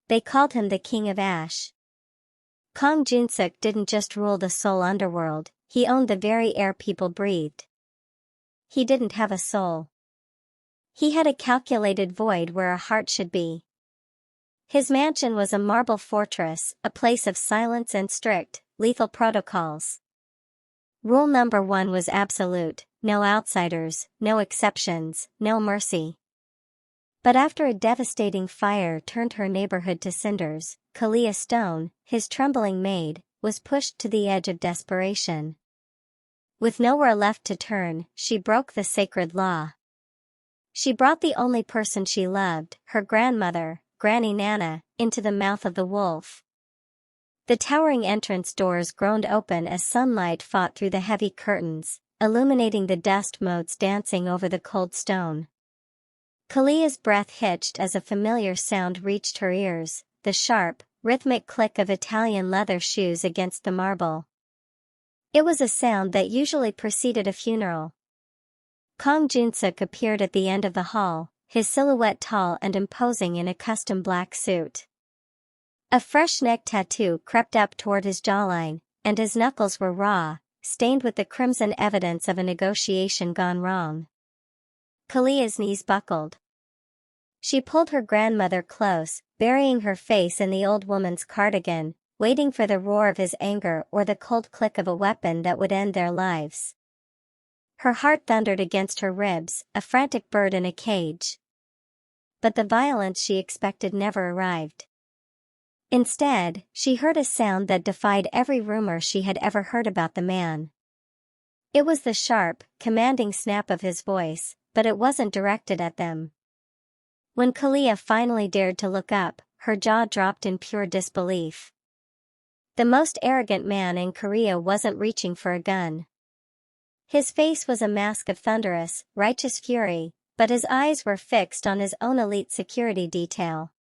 They called him the King of Ash. Kang Junsuk didn't just rule the Seoul underworld, he owned the very air people breathed. He didn't have a soul. He had a calculated void where a heart should be. His mansion was a marble fortress, a place of silence and strict, lethal protocols. Rule number 1 was absolute: no outsiders, no exceptions, no mercy. But after a devastating fire turned her neighborhood to cinders, Kalia Stone, his trembling maid, was pushed to the edge of desperation. With nowhere left to turn, she broke the sacred law. She brought the only person she loved, her grandmother, Granny Nana, into the mouth of the wolf. The towering entrance doors groaned open as sunlight fought through the heavy curtains, illuminating the dust motes dancing over the cold stone. Kalia's breath hitched as a familiar sound reached her ears, the sharp, rhythmic click of Italian leather shoes against the marble. It was a sound that usually preceded a funeral. Kang Junsuk appeared at the end of the hall, his silhouette tall and imposing in a custom black suit. A fresh neck tattoo crept up toward his jawline, and his knuckles were raw, stained with the crimson evidence of a negotiation gone wrong. Kalia's knees buckled. She pulled her grandmother close, burying her face in the old woman's cardigan, waiting for the roar of his anger or the cold click of a weapon that would end their lives. Her heart thundered against her ribs, a frantic bird in a cage. But the violence she expected never arrived. Instead, she heard a sound that defied every rumor she had ever heard about the man. It was the sharp, commanding snap of his voice, but it wasn't directed at them. When Kalia finally dared to look up, her jaw dropped in pure disbelief. The most arrogant man in Korea wasn't reaching for a gun. His face was a mask of thunderous, righteous fury, but his eyes were fixed on his own elite security detail.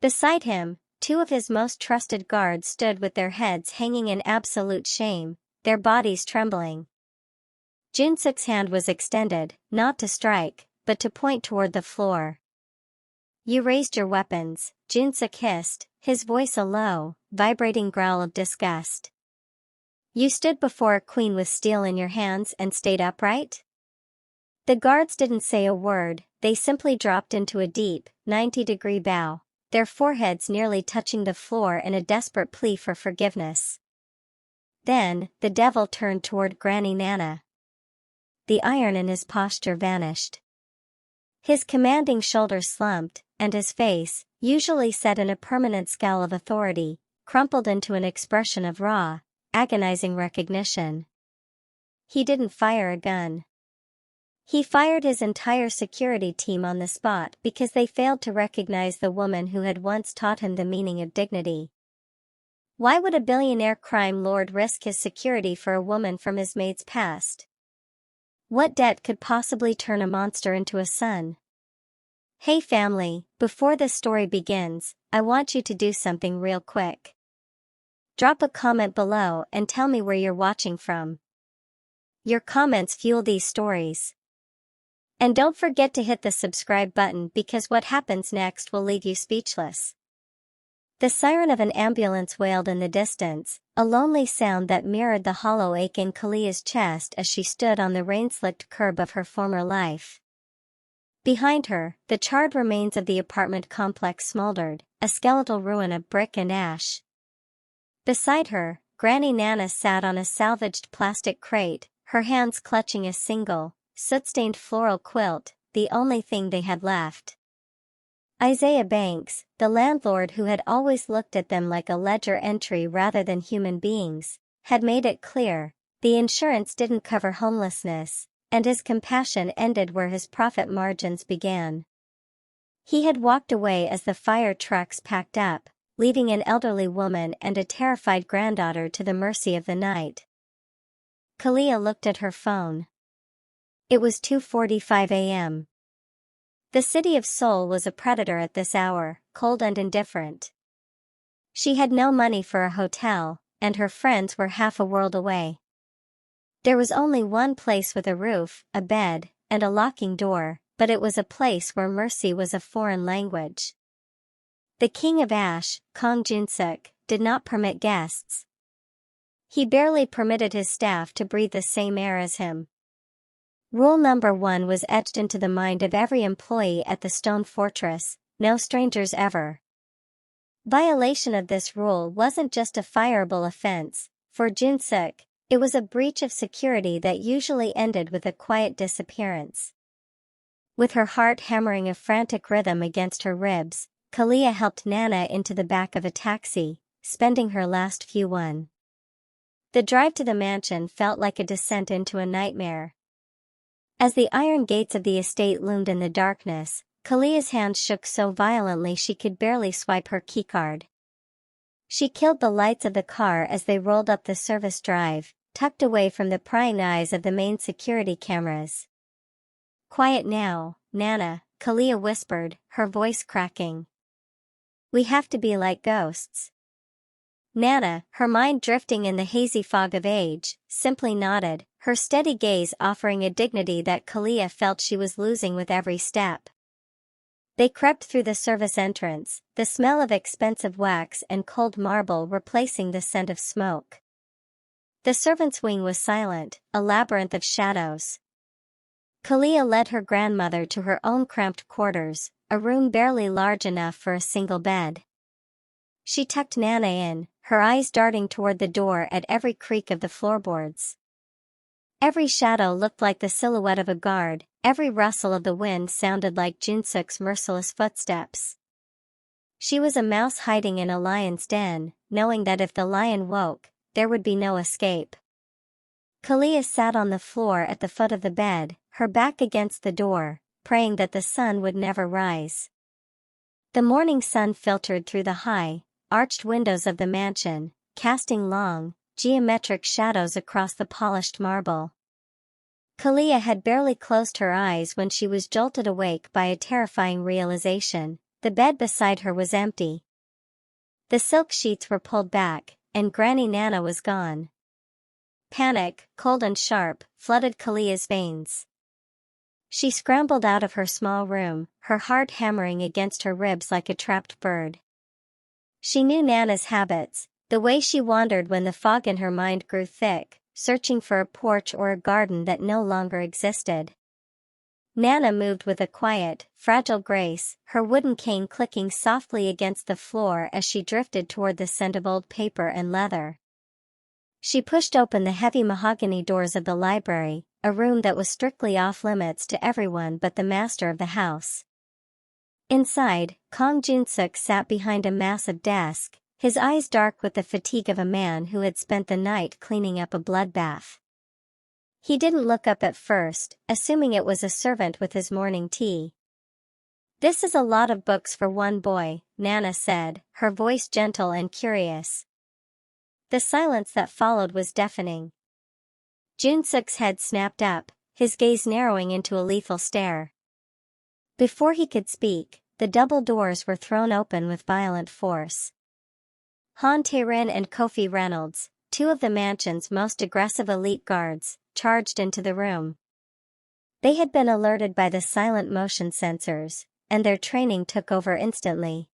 Beside him, two of his most trusted guards stood with their heads hanging in absolute shame, their bodies trembling. Junsuk's hand was extended, not to strike, but to point toward the floor. "You raised your weapons," Junsuk hissed, his voice a low, vibrating growl of disgust. "You stood before a queen with steel in your hands and stayed upright?" The guards didn't say a word, they simply dropped into a deep, 90-degree bow, their foreheads nearly touching the floor in a desperate plea for forgiveness. Then, the devil turned toward Granny Nana. The iron in his posture vanished. His commanding shoulders slumped, and his face, usually set in a permanent scowl of authority, crumpled into an expression of raw, agonizing recognition. He didn't fire a gun. He fired his entire security team on the spot because they failed to recognize the woman who had once taught him the meaning of dignity. Why would a billionaire crime lord risk his security for a woman from his maid's past? What debt could possibly turn a monster into a son? Hey family, before this story begins, I want you to do something real quick. Drop a comment below and tell me where you're watching from. Your comments fuel these stories. And don't forget to hit the subscribe button because what happens next will leave you speechless. The siren of an ambulance wailed in the distance, a lonely sound that mirrored the hollow ache in Kalia's chest as she stood on the rain-slicked curb of her former life. Behind her, the charred remains of the apartment complex smoldered, a skeletal ruin of brick and ash. Beside her, Granny Nana sat on a salvaged plastic crate, her hands clutching a single, soot-stained floral quilt, the only thing they had left. Isaiah Banks, the landlord who had always looked at them like a ledger entry rather than human beings, had made it clear, the insurance didn't cover homelessness, and his compassion ended where his profit margins began. He had walked away as the fire trucks packed up, leaving an elderly woman and a terrified granddaughter to the mercy of the night. Kalia looked at her phone. It was 2:45 a.m. The city of Seoul was a predator at this hour, cold and indifferent. She had no money for a hotel, and her friends were half a world away. There was only one place with a roof, a bed, and a locking door, but it was a place where mercy was a foreign language. The king of Ash, Kong Junsuk, did not permit guests. He barely permitted his staff to breathe the same air as him. Rule number 1 was etched into the mind of every employee at the stone fortress: no strangers ever. Violation of this rule wasn't just a fireable offense. For Junsuk, it was a breach of security that usually ended with a quiet disappearance. With her heart hammering a frantic rhythm against her ribs, Kalia helped Nana into the back of a taxi, spending her last few won. The drive to the mansion felt like a descent into a nightmare. As the iron gates of the estate loomed in the darkness, Kalia's hands shook so violently she could barely swipe her keycard. She killed the lights of the car as they rolled up the service drive, tucked away from the prying eyes of the main security cameras. "Quiet now, Nana," Kalia whispered, her voice cracking. "We have to be like ghosts." Nana, her mind drifting in the hazy fog of age, simply nodded, her steady gaze offering a dignity that Kalia felt she was losing with every step. They crept through the service entrance, the smell of expensive wax and cold marble replacing the scent of smoke. The servants' wing was silent, a labyrinth of shadows. Kalia led her grandmother to her own cramped quarters, a room barely large enough for a single bed. She tucked Nana in, her eyes darting toward the door at every creak of the floorboards. Every shadow looked like the silhouette of a guard, every rustle of the wind sounded like Junsuk's merciless footsteps. She was a mouse hiding in a lion's den, knowing that if the lion woke, there would be no escape. Kalia sat on the floor at the foot of the bed, her back against the door, praying that the sun would never rise. The morning sun filtered through the high, arched windows of the mansion, casting long, geometric shadows across the polished marble. Kalia had barely closed her eyes when she was jolted awake by a terrifying realization: the bed beside her was empty. The silk sheets were pulled back, and Granny Nana was gone. Panic, cold and sharp, flooded Kalia's veins. She scrambled out of her small room, her heart hammering against her ribs like a trapped bird. She knew Nana's habits, the way she wandered when the fog in her mind grew thick, searching for a porch or a garden that no longer existed. Nana moved with a quiet, fragile grace, her wooden cane clicking softly against the floor as she drifted toward the scent of old paper and leather. She pushed open the heavy mahogany doors of the library, a room that was strictly off-limits to everyone but the master of the house. Inside, Kong Junsuk sat behind a massive desk, his eyes dark with the fatigue of a man who had spent the night cleaning up a bloodbath. He didn't look up at first, assuming it was a servant with his morning tea. "This is a lot of books for one boy," Nana said, her voice gentle and curious. The silence that followed was deafening. Junsuk's head snapped up, his gaze narrowing into a lethal stare. Before he could speak, the double doors were thrown open with violent force. Han Tae-rin and Kofi Reynolds, two of the mansion's most aggressive elite guards, charged into the room. They had been alerted by the silent motion sensors, and their training took over instantly.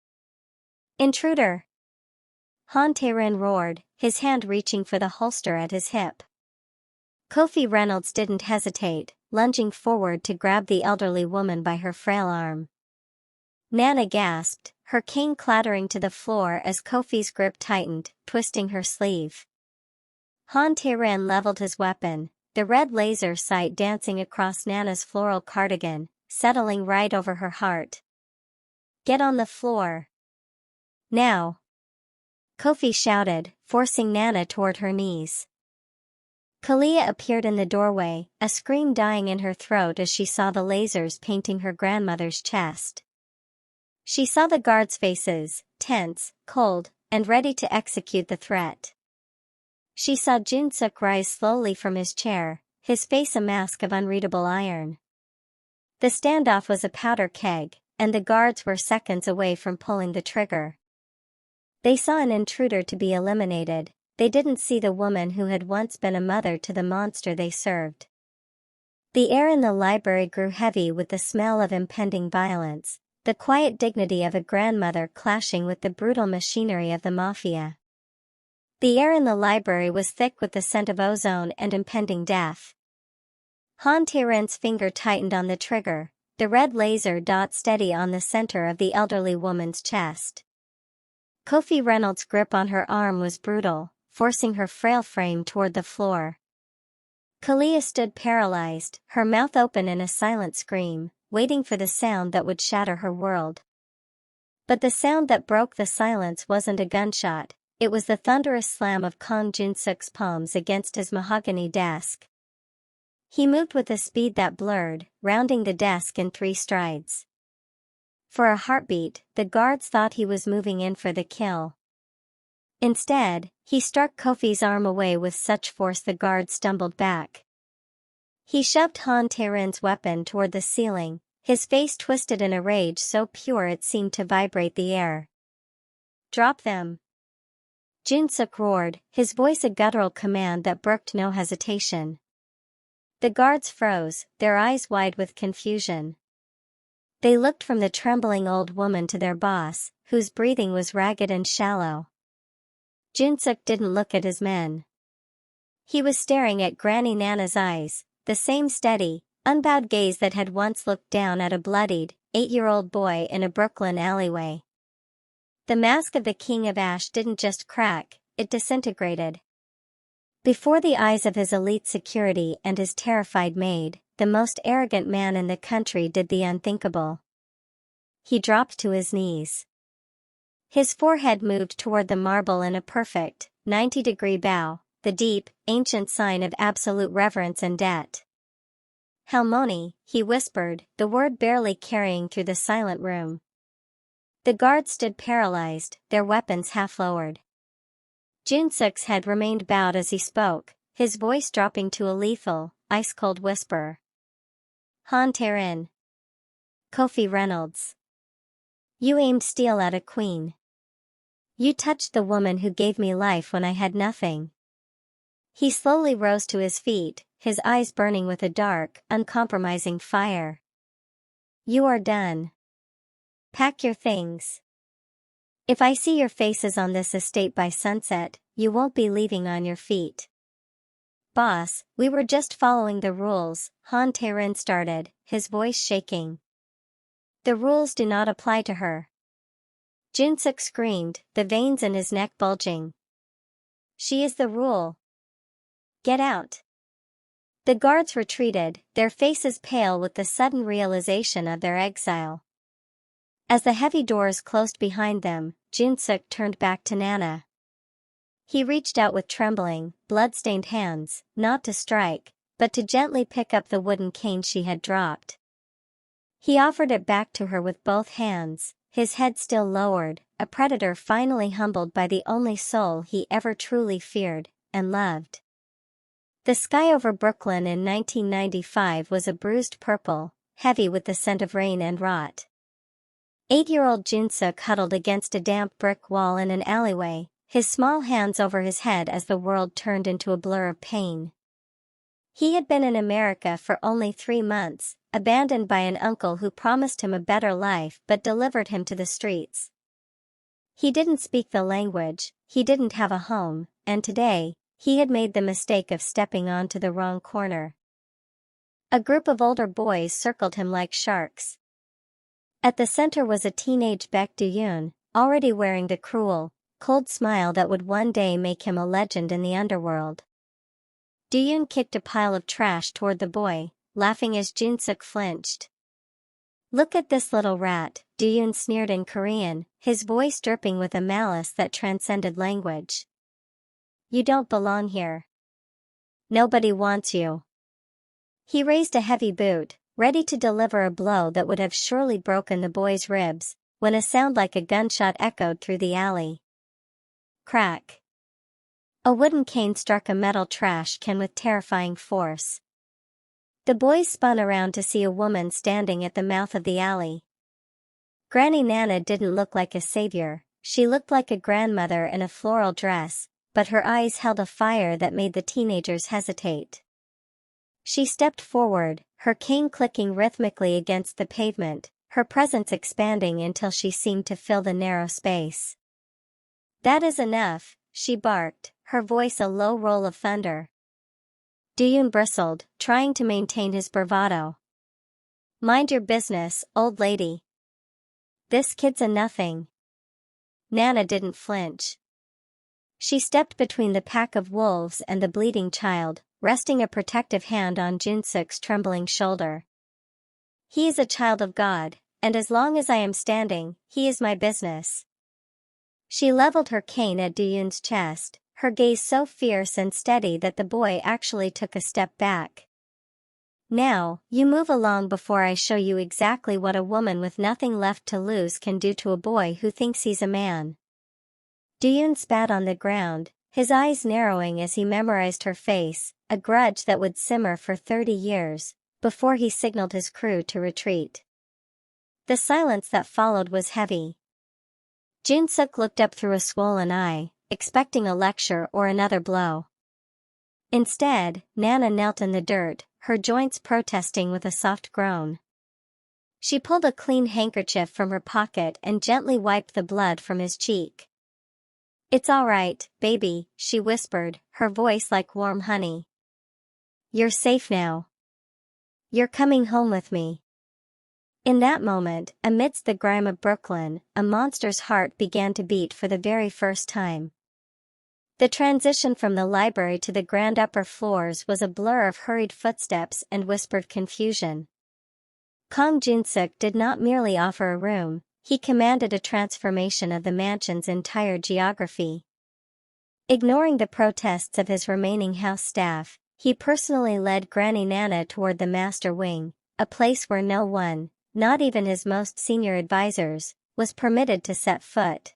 "Intruder!" Han Tae-rin roared, his hand reaching for the holster at his hip. Kofi Reynolds didn't hesitate, lunging forward to grab the elderly woman by her frail arm. Nana gasped, her cane clattering to the floor as Kofi's grip tightened, twisting her sleeve. Han Tae-rin leveled his weapon, the red laser sight dancing across Nana's floral cardigan, settling right over her heart. "Get on the floor. Now!" Kofi shouted, forcing Nana toward her knees. Kalia appeared in the doorway, a scream dying in her throat as she saw the lasers painting her grandmother's chest. She saw the guards' faces, tense, cold, and ready to execute the threat. She saw Junsuk rise slowly from his chair, his face a mask of unreadable iron. The standoff was a powder keg, and the guards were seconds away from pulling the trigger. They saw an intruder to be eliminated. They didn't see the woman who had once been a mother to the monster they served. The air in the library grew heavy with the smell of impending violence, the quiet dignity of a grandmother clashing with the brutal machinery of the Mafia. The air in the library was thick with the scent of ozone and impending death. Han Tae-rin's finger tightened on the trigger, the red laser dot steady on the center of the elderly woman's chest. Kofi Reynolds' grip on her arm was brutal, forcing her frail frame toward the floor. Kalia stood paralyzed, her mouth open in a silent scream, waiting for the sound that would shatter her world. But the sound that broke the silence wasn't a gunshot, it was the thunderous slam of Kang Jin-suk's palms against his mahogany desk. He moved with a speed that blurred, rounding the desk in 3 strides. For a heartbeat, the guards thought he was moving in for the kill. Instead, he struck Kofi's arm away with such force the guard stumbled back. He shoved Han Tae-rin's weapon toward the ceiling, his face twisted in a rage so pure it seemed to vibrate the air. "Drop them!" Jin-suk roared, his voice a guttural command that brooked no hesitation. The guards froze, their eyes wide with confusion. They looked from the trembling old woman to their boss, whose breathing was ragged and shallow. Jin-suk didn't look at his men. He was staring at Granny Nana's eyes, the same steady, unbowed gaze that had once looked down at a bloodied, 8-year-old boy in a Brooklyn alleyway. The mask of the King of Ash didn't just crack, it disintegrated. Before the eyes of his elite security and his terrified maid, the most arrogant man in the country did the unthinkable. He dropped to his knees. His forehead moved toward the marble in a perfect, 90-degree bow, the deep, ancient sign of absolute reverence and debt. "Halmoni," he whispered, the word barely carrying through the silent room. The guards stood paralyzed, their weapons half lowered. Jin-suk's head remained bowed as he spoke, his voice dropping to a lethal, ice-cold whisper. "Han Tae-rin. Kofi Reynolds. You aimed steel at a queen. You touched the woman who gave me life when I had nothing." He slowly rose to his feet, his eyes burning with a dark, uncompromising fire. "You are done. Pack your things. If I see your faces on this estate by sunset, you won't be leaving on your feet." "Boss, we were just following the rules," Han Tae-rin started, his voice shaking. "The rules do not apply to her." Jin-suk screamed, the veins in his neck bulging. "She is the rule. Get out." The guards retreated, their faces pale with the sudden realization of their exile. As the heavy doors closed behind them, Jin-suk turned back to Nana. He reached out with trembling, blood-stained hands, not to strike, but to gently pick up the wooden cane she had dropped. He offered it back to her with both hands, his head still lowered, a predator finally humbled by the only soul he ever truly feared and loved. The sky over Brooklyn in 1995 was a bruised purple, heavy with the scent of rain and rot. 8-year-old Jin-suk huddled against a damp brick wall in an alleyway, his small hands over his head as the world turned into a blur of pain. He had been in America for only 3 months, abandoned by an uncle who promised him a better life but delivered him to the streets. He didn't speak the language, he didn't have a home, and today, he had made the mistake of stepping onto the wrong corner. A group of older boys circled him like sharks. At the center was a teenage Baek Do-yoon, already wearing the cruel, cold smile that would one day make him a legend in the underworld. Do-yoon kicked a pile of trash toward the boy, laughing as Jin-suk flinched. "Look at this little rat," Do-yoon sneered in Korean, his voice dripping with a malice that transcended language. "You don't belong here. Nobody wants you." He raised a heavy boot, ready to deliver a blow that would have surely broken the boy's ribs, when a sound like a gunshot echoed through the alley. Crack. A wooden cane struck a metal trash can with terrifying force. The boys spun around to see a woman standing at the mouth of the alley. Granny Nana didn't look like a savior, she looked like a grandmother in a floral dress, but her eyes held a fire that made the teenagers hesitate. She stepped forward, her cane clicking rhythmically against the pavement, her presence expanding until she seemed to fill the narrow space. "That is enough," she barked, her voice a low roll of thunder. Duyun bristled, trying to maintain his bravado. "Mind your business, old lady. This kid's a nothing." Nana didn't flinch. She stepped between the pack of wolves and the bleeding child, resting a protective hand on Junsuk's trembling shoulder. "He is a child of God, and as long as I am standing, he is my business." She leveled her cane at Duyun's chest, her gaze so fierce and steady that the boy actually took a step back. "Now, you move along before I show you exactly what a woman with nothing left to lose can do to a boy who thinks he's a man." Duyun spat on the ground, his eyes narrowing as he memorized her face, a grudge that would simmer for 30 years, before he signaled his crew to retreat. The silence that followed was heavy. Junsuk looked up through a swollen eye, expecting a lecture or another blow. Instead, Nana knelt in the dirt, her joints protesting with a soft groan. She pulled a clean handkerchief from her pocket and gently wiped the blood from his cheek. "It's all right, baby," she whispered, her voice like warm honey. "You're safe now. You're coming home with me." In that moment, amidst the grime of Brooklyn, a monster's heart began to beat for the very first time. The transition from the library to the grand upper floors was a blur of hurried footsteps and whispered confusion. Kang Junsuk did not merely offer a room, he commanded a transformation of the mansion's entire geography. Ignoring the protests of his remaining house staff, he personally led Granny Nana toward the master wing, a place where no one, not even his most senior advisors, was permitted to set foot.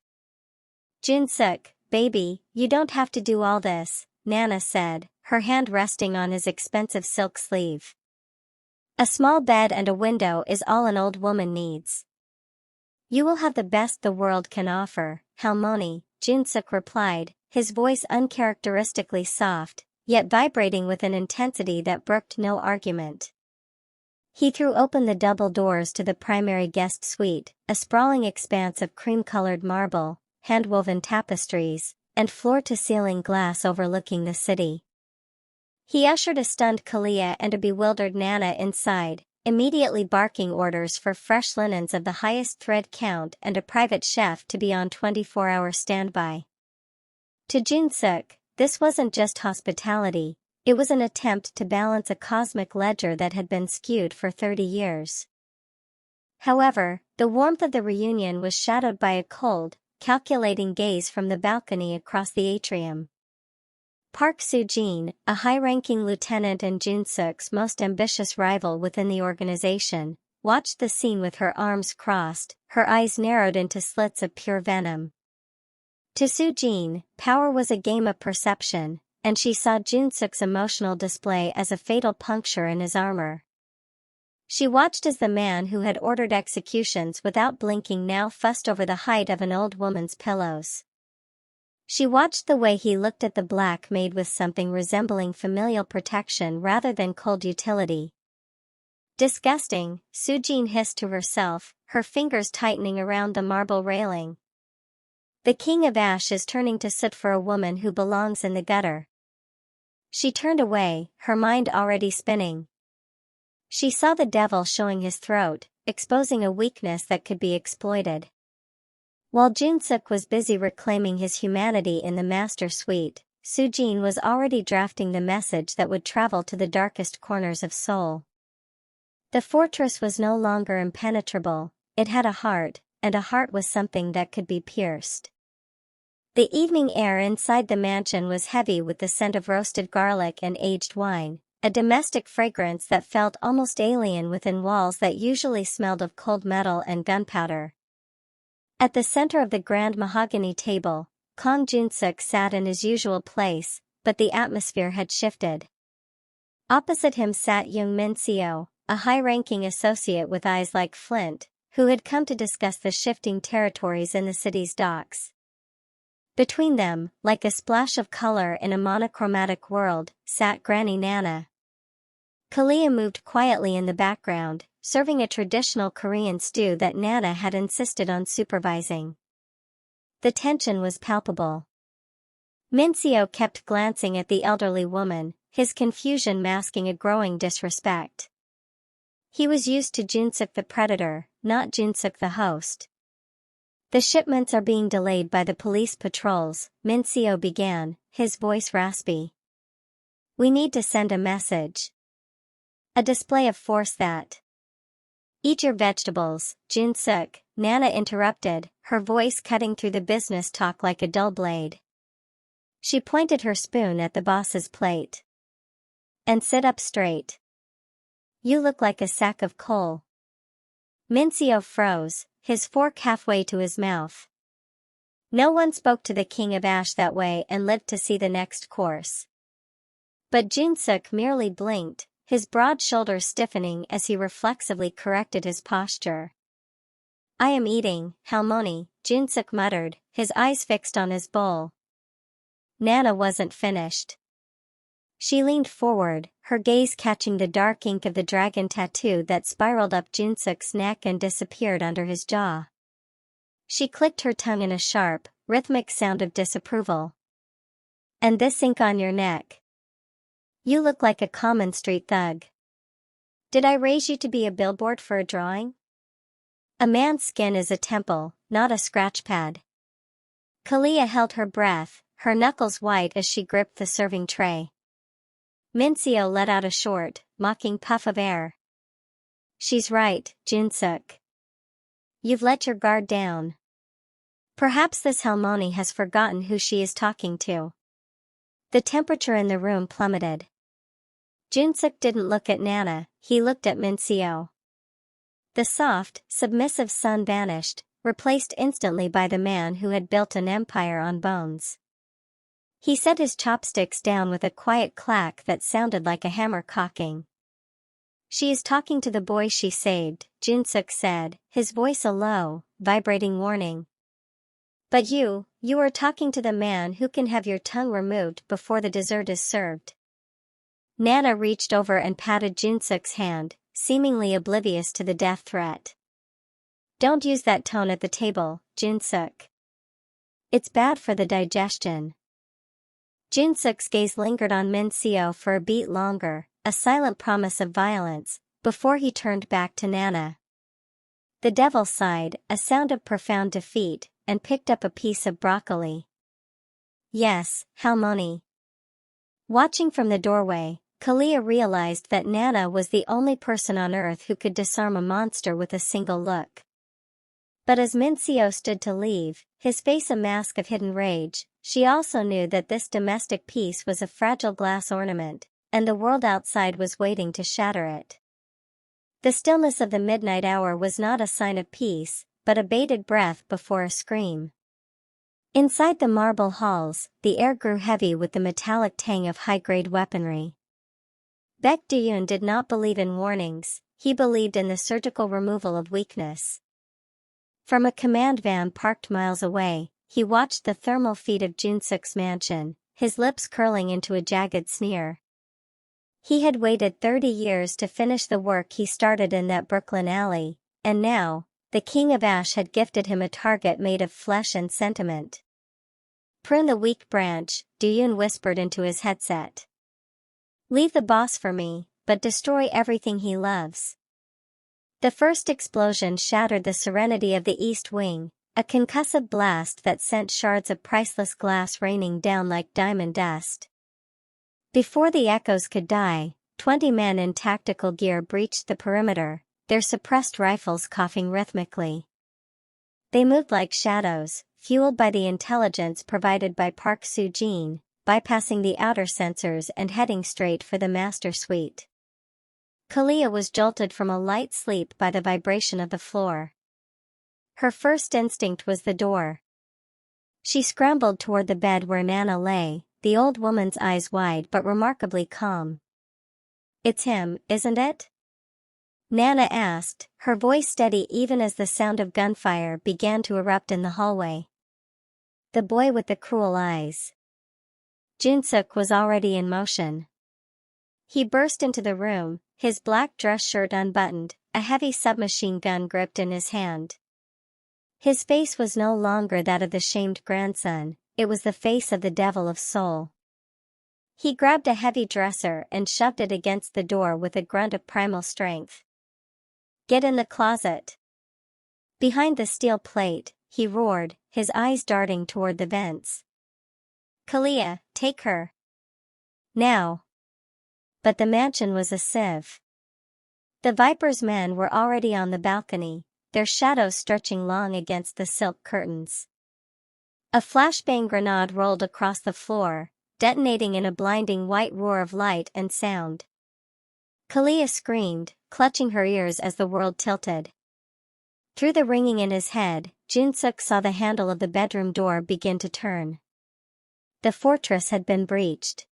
"Junsuk, baby, you don't have to do all this," Nana said, her hand resting on his expensive silk sleeve. "A small bed and a window is all an old woman needs." "You will have the best the world can offer, Halmoni," Junsuk replied, his voice uncharacteristically soft, yet vibrating with an intensity that brooked no argument. He threw open the double doors to the primary guest suite, a sprawling expanse of cream-colored marble, hand-woven tapestries, and floor-to-ceiling glass overlooking the city. He ushered a stunned Kalia and a bewildered Nana inside, immediately barking orders for fresh linens of the highest thread count and a private chef to be on 24-hour standby. To Junsuk, this wasn't just hospitality, it was an attempt to balance a cosmic ledger that had been skewed for 30 years. However, the warmth of the reunion was shadowed by a cold, calculating gaze from the balcony across the atrium. Park Soo-jin, a high-ranking lieutenant and Junsuk's most ambitious rival within the organization, watched the scene with her arms crossed, her eyes narrowed into slits of pure venom. To Soo-jin, power was a game of perception, and she saw Junsuk's emotional display as a fatal puncture in his armor. She watched as the man who had ordered executions without blinking now fussed over the height of an old woman's pillows. She watched the way he looked at the black maid with something resembling familial protection rather than cold utility. "Disgusting," Soo-jin hissed to herself, her fingers tightening around the marble railing. "The King of Ash is turning to soot for a woman who belongs in the gutter." She turned away, her mind already spinning. She saw the devil showing his throat, exposing a weakness that could be exploited. While Junsuk was busy reclaiming his humanity in the master suite, Soo-jin was already drafting the message that would travel to the darkest corners of Seoul. The fortress was no longer impenetrable, it had a heart, and a heart was something that could be pierced. The evening air inside the mansion was heavy with the scent of roasted garlic and aged wine, a domestic fragrance that felt almost alien within walls that usually smelled of cold metal and gunpowder. At the center of the grand mahogany table, Kang Junsuk sat in his usual place, but the atmosphere had shifted. Opposite him sat young Min Seo, a high-ranking associate with eyes like flint, who had come to discuss the shifting territories in the city's docks. Between them, like a splash of color in a monochromatic world, sat Granny Nana. Kalia moved quietly in the background, serving a traditional Korean stew that Nana had insisted on supervising. The tension was palpable. Min-seo kept glancing at the elderly woman, his confusion masking a growing disrespect. He was used to Jin-suk the predator, not Jin-suk the host. The shipments are being delayed by the police patrols, Min-seo began, his voice raspy. We need to send a message. A display of force that. Eat your vegetables, Jin-suk, Nana interrupted, her voice cutting through the business talk like a dull blade. She pointed her spoon at the boss's plate. And sit up straight. You look like a sack of coal. Min-seo froze, his fork halfway to his mouth. No one spoke to the King of Ash that way and lived to see the next course. But Jin-suk merely blinked, his broad shoulders stiffening as he reflexively corrected his posture. I am eating, halmoni, Jin-suk muttered, his eyes fixed on his bowl. Nana wasn't finished. She leaned forward, her gaze catching the dark ink of the dragon tattoo that spiraled up Jin-suk's neck and disappeared under his jaw. She clicked her tongue in a sharp, rhythmic sound of disapproval. And this ink on your neck. You look like a common street thug. Did I raise you to be a billboard for a drawing? A man's skin is a temple, not a scratch pad. Kalia held her breath, her knuckles white as she gripped the serving tray. Min-seo let out a short, mocking puff of air. She's right, Jin-suk. You've let your guard down. Perhaps this halmoni has forgotten who she is talking to. The temperature in the room plummeted. Jin-suk didn't look at Nana, he looked at Min-seo. The soft, submissive sun vanished, replaced instantly by the man who had built an empire on bones. He set his chopsticks down with a quiet clack that sounded like a hammer cocking. She is talking to the boy she saved, Jin-suk said, his voice a low, vibrating warning. But you are talking to the man who can have your tongue removed before the dessert is served. Nana reached over and patted Jin-suk's hand, seemingly oblivious to the death threat. Don't use that tone at the table, Jin-suk. It's bad for the digestion. Jin-suk's gaze lingered on Min-seo for a beat longer, a silent promise of violence, before he turned back to Nana. The devil sighed, a sound of profound defeat, and picked up a piece of broccoli. Yes, halmoni. Watching from the doorway, Kalia realized that Nana was the only person on earth who could disarm a monster with a single look. But as Min-seo stood to leave, his face a mask of hidden rage, she also knew that this domestic piece was a fragile glass ornament, and the world outside was waiting to shatter it. The stillness of the midnight hour was not a sign of peace, but a bated breath before a scream. Inside the marble halls, the air grew heavy with the metallic tang of high-grade weaponry. Baek Do-yoon did not believe in warnings, he believed in the surgical removal of weakness. From a command van parked miles away, he watched the thermal feat of Jin-suk's mansion, his lips curling into a jagged sneer. He had waited 30 years to finish the work he started in that Brooklyn alley, and now, the King of Ash had gifted him a target made of flesh and sentiment. Prune the weak branch, Do-yoon whispered into his headset. Leave the boss for me, but destroy everything he loves. The first explosion shattered the serenity of the East Wing, a concussive blast that sent shards of priceless glass raining down like diamond dust. Before the echoes could die, 20 men in tactical gear breached the perimeter, their suppressed rifles coughing rhythmically. They moved like shadows, fueled by the intelligence provided by Park Soo-jin, bypassing the outer sensors and heading straight for the master suite. Kalia was jolted from a light sleep by the vibration of the floor. Her first instinct was the door. She scrambled toward the bed where Nana lay, the old woman's eyes wide but remarkably calm. It's him, isn't it? Nana asked, her voice steady even as the sound of gunfire began to erupt in the hallway. The boy with the cruel eyes. Jin-suk was already in motion. He burst into the room, his black dress shirt unbuttoned, a heavy submachine gun gripped in his hand. His face was no longer that of the shamed grandson, it was the face of the devil of Seoul. He grabbed a heavy dresser and shoved it against the door with a grunt of primal strength. "Get in the closet." Behind the steel plate, he roared, his eyes darting toward the vents. "Kalia, take her. Now." But the mansion was a sieve. The Viper's men were already on the balcony, their shadows stretching long against the silk curtains. A flashbang grenade rolled across the floor, detonating in a blinding white roar of light and sound. Kalia screamed, clutching her ears as the world tilted. Through the ringing in his head, Jin-suk saw the handle of the bedroom door begin to turn. The fortress had been breached.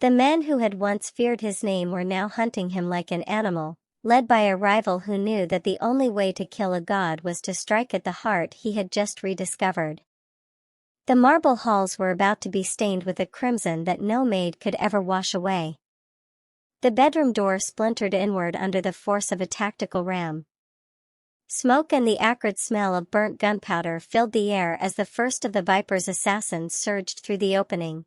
The men who had once feared his name were now hunting him like an animal, led by a rival who knew that the only way to kill a god was to strike at the heart he had just rediscovered. The marble halls were about to be stained with a crimson that no maid could ever wash away. The bedroom door splintered inward under the force of a tactical ram. Smoke and the acrid smell of burnt gunpowder filled the air as the first of the Viper's assassins surged through the opening.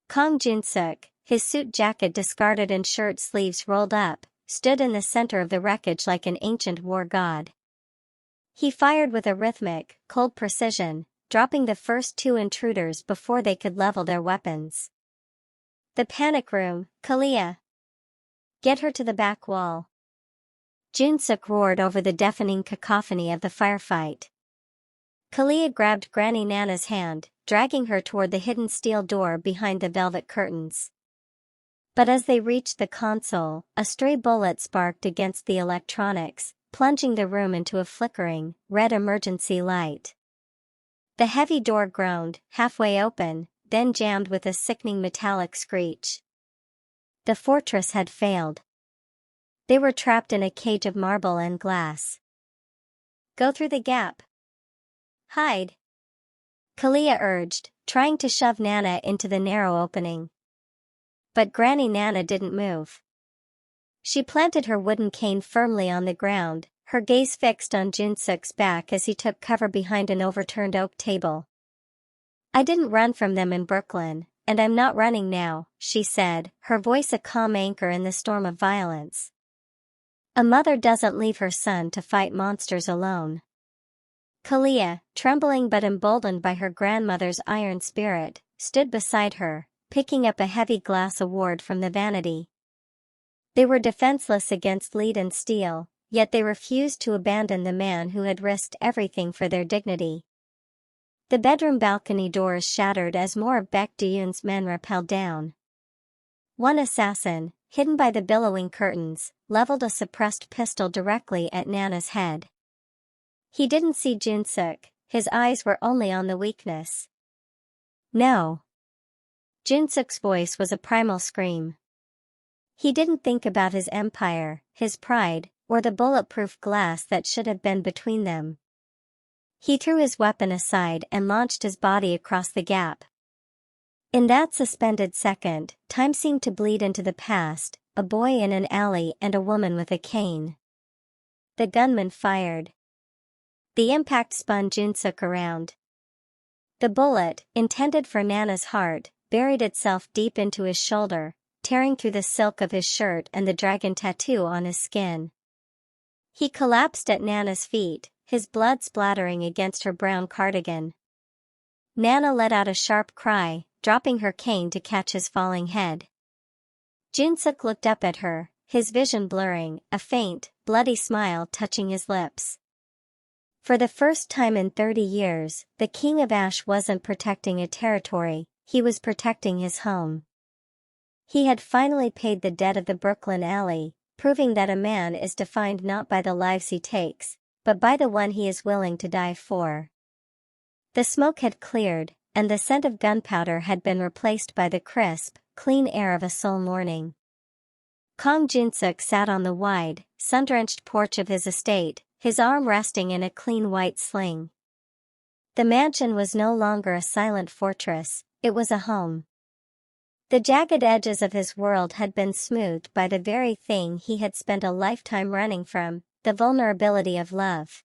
Kang Jin-suk, his suit jacket discarded and shirt sleeves rolled up, stood in the center of the wreckage like an ancient war god. He fired with a rhythmic, cold precision, dropping the first two intruders before they could level their weapons. "The panic room, Kalia. Get her to the back wall." Jin-suk roared over the deafening cacophony of the firefight. Kalia grabbed Granny Nana's hand, dragging her toward the hidden steel door behind the velvet curtains. But as they reached the console, a stray bullet sparked against the electronics, plunging the room into a flickering, red emergency light. The heavy door groaned, halfway open, then jammed with a sickening metallic screech. The fortress had failed. They were trapped in a cage of marble and glass. "Go through the gap. Hide," Kalia urged, trying to shove Nana into the narrow opening. But Granny Nana didn't move. She planted her wooden cane firmly on the ground, her gaze fixed on Jin-suk's back as he took cover behind an overturned oak table. "I didn't run from them in Brooklyn, and I'm not running now," she said, her voice a calm anchor in the storm of violence. "A mother doesn't leave her son to fight monsters alone." Kalia, trembling but emboldened by her grandmother's iron spirit, stood beside her, picking up a heavy glass award from the vanity. They were defenseless against lead and steel, yet they refused to abandon the man who had risked everything for their dignity. The bedroom balcony doors shattered as more of Baek Duyun's men rappelled down. One assassin, hidden by the billowing curtains, leveled a suppressed pistol directly at Nana's head. He didn't see Jin-suk, his eyes were only on the weakness. "No." Jin-suk's voice was a primal scream. He didn't think about his empire, his pride, or the bulletproof glass that should have been between them. He threw his weapon aside and launched his body across the gap. In that suspended second, time seemed to bleed into the past, a boy in an alley and a woman with a cane. The gunman fired. The impact spun Jin-suk around. The bullet, intended for Nana's heart, buried itself deep into his shoulder, tearing through the silk of his shirt and the dragon tattoo on his skin. He collapsed at Nana's feet, his blood splattering against her brown cardigan. Nana let out a sharp cry, dropping her cane to catch his falling head. Jin-suk looked up at her, his vision blurring, a faint, bloody smile touching his lips. For the first time in 30 years, the King of Ash wasn't protecting a territory, he was protecting his home. He had finally paid the debt of the Brooklyn alley, proving that a man is defined not by the lives he takes, but by the one he is willing to die for. The smoke had cleared, and the scent of gunpowder had been replaced by the crisp, clean air of a Seoul morning. Kang Jin-suk sat on the wide, sun-drenched porch of his estate, his arm resting in a clean white sling. The mansion was no longer a silent fortress, it was a home. The jagged edges of his world had been smoothed by the very thing he had spent a lifetime running from, the vulnerability of love.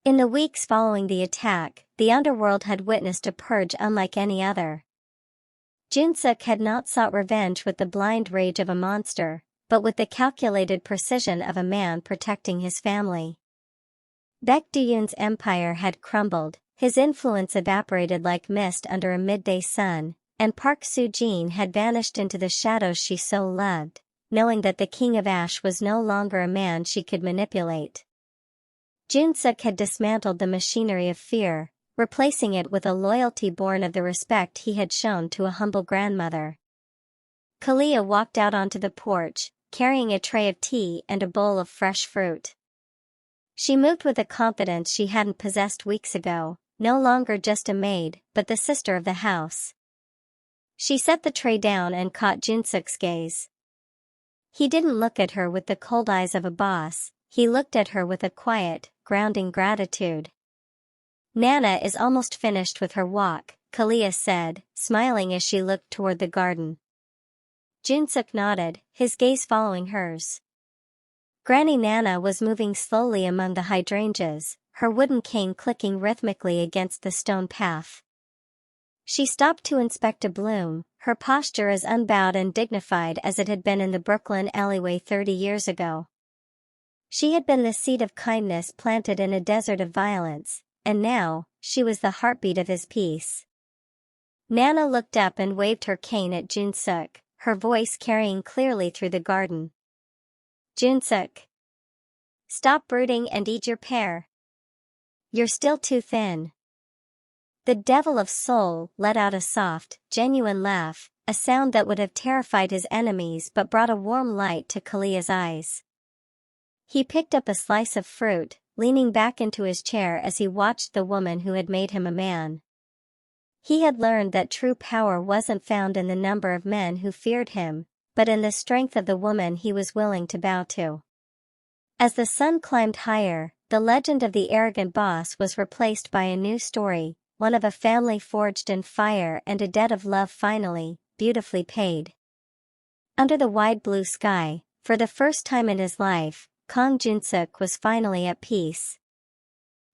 In the weeks following the attack, the underworld had witnessed a purge unlike any other. Junsuk had not sought revenge with the blind rage of a monster, but with the calculated precision of a man protecting his family. Baek Duyun's empire had crumbled, his influence evaporated like mist under a midday sun, and Park Soo-jin had vanished into the shadows she so loved, knowing that the King of Ash was no longer a man she could manipulate. Junsuk had dismantled the machinery of fear, replacing it with a loyalty born of the respect he had shown to a humble grandmother. Kalia walked out onto the porch, carrying a tray of tea and a bowl of fresh fruit. She moved with a confidence she hadn't possessed weeks ago, no longer just a maid, but the sister of the house. She set the tray down and caught Junsuk's gaze. He didn't look at her with the cold eyes of a boss, he looked at her with a quiet, grounding gratitude. Nana is almost finished with her walk, Kalia said, smiling as she looked toward the garden. Junsuk nodded, his gaze following hers. Granny Nana was moving slowly among the hydrangeas, her wooden cane clicking rhythmically against the stone path. She stopped to inspect a bloom, her posture as unbowed and dignified as it had been in the Brooklyn alleyway 30 years ago. She had been the seed of kindness planted in a desert of violence, and now, she was the heartbeat of his peace. Nana looked up and waved her cane at Junsuk, her voice carrying clearly through the garden. Junsuk. Stop brooding and eat your pear. You're still too thin. The devil of Seoul let out a soft, genuine laugh, a sound that would have terrified his enemies but brought a warm light to Kalia's eyes. He picked up a slice of fruit, leaning back into his chair as he watched the woman who had made him a man. He had learned that true power wasn't found in the number of men who feared him, but in the strength of the woman he was willing to bow to. As the sun climbed higher, the legend of the arrogant boss was replaced by a new story, one of a family forged in fire and a debt of love finally, beautifully paid. Under the wide blue sky, for the first time in his life, Kang Junsuk was finally at peace.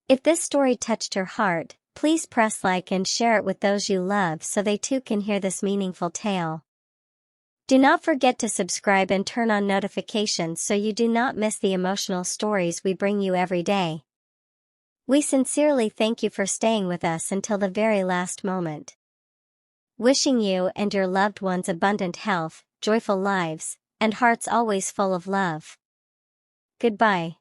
If this story touched your heart, please press like and share it with those you love so they too can hear this meaningful tale. Do not forget to subscribe and turn on notifications so you do not miss the emotional stories we bring you every day. We sincerely thank you for staying with us until the very last moment. Wishing you and your loved ones abundant health, joyful lives, and hearts always full of love. Goodbye.